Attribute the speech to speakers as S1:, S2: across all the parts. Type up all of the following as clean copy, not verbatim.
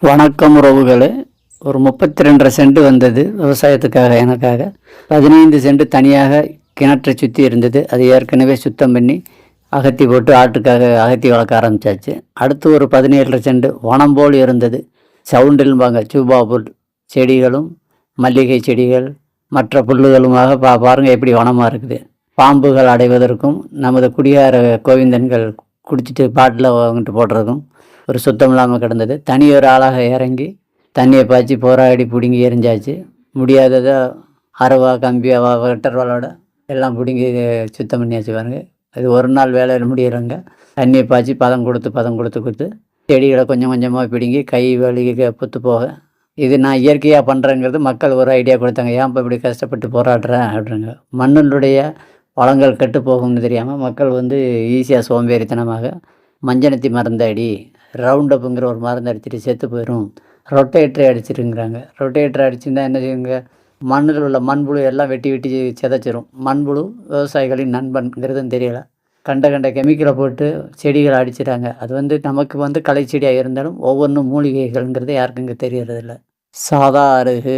S1: வணக்கம் உறவுகளே. ஒரு 32 சென்ட் வந்தது விவசாயத்துக்காக. எனக்காக 15 சென்ட் தனியாக கிணற்றை சுற்றி இருந்தது. அது ஏற்கனவே சுத்தம் பண்ணி அகத்தி போட்டு ஆட்டுக்காக அகத்தி வளர்க்க ஆரம்பித்தாச்சு. அடுத்து ஒரு 17 சென்ட் வனம் போல் இருந்தது. சவுண்டில்பாங்க சூபா புல் செடிகளும் மல்லிகை செடிகள் மற்ற புல்லுகளுமாக பாருங்கள் எப்படி வனமாக இருக்குது. பாம்புகள் அடைவதற்கும் நமது குடியார கோவிந்தன்கள் குடிச்சிட்டு பாட்டில் வாங்கிட்டு போடுறதும் ஒரு சுத்தம் இல்லாமல் கிடந்தது. தனி ஒரு ஆளாக இறங்கி தண்ணியை பாய்ச்சி போராடி பிடுங்கி எரிஞ்சாச்சு. முடியாததை அரவா கம்பி வெட்டர்வாலோட எல்லாம் பிடுங்கி சுத்தம் பண்ணியாச்சு. பாருங்க, அது ஒரு நாள் வேலையில் முடியறங்க. தண்ணியை பாய்ச்சி பதம் கொடுத்து செடிகளை கொஞ்சம் கொஞ்சமாக பிடுங்கி கை வலி புத்து போக. இது நான் இயற்கையாக பண்ணுறேங்கிறது மக்கள் ஒரு ஐடியா கொடுத்தாங்க. ஏன் இப்போ இப்படி கஷ்டப்பட்டு போராடுறேன் அப்படிங்க. மண்ணினுடைய வளங்கள் கெட்டு போகும்னு தெரியாமல் மக்கள் ஈஸியாக சோம்பேறித்தனமாக மஞ்சனத்தி மருந்து அடி, ரவுண்ட் அப்புங்கிற ஒரு மருந்து அடிச்சுட்டு செத்து போயிடும், ரொட்டேட்டரை அடிச்சிருங்கிறாங்க. ரொட்டேட்டரை அடிச்சுருந்தா என்ன செய்யுங்க, மண்ணில் உள்ள மண்புழு எல்லாம் வெட்டி சிதைச்சிரும். மண்புழு விவசாயிகளின் நண்பன்கிறதும் தெரியலை. கண்ட கெமிக்கலை போட்டு செடிகளை அடிச்சிட்டாங்க. அது நமக்கு களை செடியாக இருந்தாலும் ஒவ்வொன்றும் மூலிகைகள்ங்கிறது யாருக்குங்க தெரியறதில்ல. சாதா அருகு,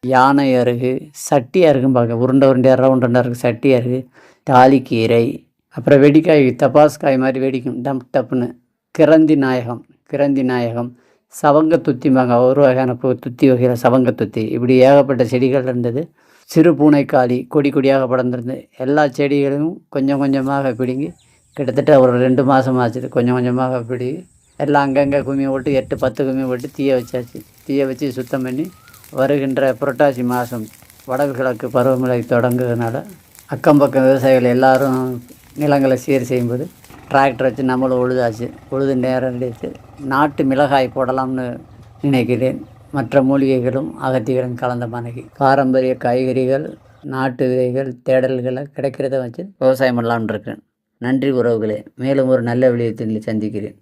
S1: யானை அருகு, சட்டி அருகுன்னு பார்க்க உருண்டையாக ரவுண்டாக இருக்குது. சட்டி அருகு, தாலிக்கீரை, அப்புறம் வெடிக்காய் தபாஸ்காய் மாதிரி வெடிக்கும் டப்புன்னு. கிரந்தி நாயகம், சவங்க துத்திம்பாங்க, ஒரு வகையான துத்தி வகையில் சவங்க துத்தி. இப்படி ஏகப்பட்ட செடிகள் இருந்தது. சிறு பூனைக்காளி கொடியாக படர்ந்துருந்து எல்லா செடிகளையும் கொஞ்சம் கொஞ்சமாக பிடுங்கி கிட்டத்தட்ட ஒரு 2 மாதம் ஆச்சு. கொஞ்சம் கொஞ்சமாக பிடிங்கி எல்லாம் அங்கங்கே கும்மி போட்டு 8-10 கும்மி போட்டு தீய வச்சு சுத்தம் பண்ணி வருகின்ற புரட்டாசி மாதம் வடகிழக்கு பருவமழை தொடங்குறதுனால அக்கம் பக்கம் விவசாயிகள் எல்லாரும் நிலங்களை சீர் செய்யும்போது டிராக்டர் வச்சு நம்மளும் உழுது நேரம் எடுத்து நாட்டு மிளகாய் போடலாம்னு நினைக்கிறேன். மற்ற மூலிகைகளும் அகத்திகளும் கலந்த மனைவி பாரம்பரிய காய்கறிகள், நாட்டு விதைகள் தேடல்களை கிடைக்கிறத வச்சு விவசாயம் பண்ணலாம்னு இருக்கேன். நன்றி உறவுகளே. மேலும் ஒரு நல்ல விடயத்தில் சந்திக்கிறேன்.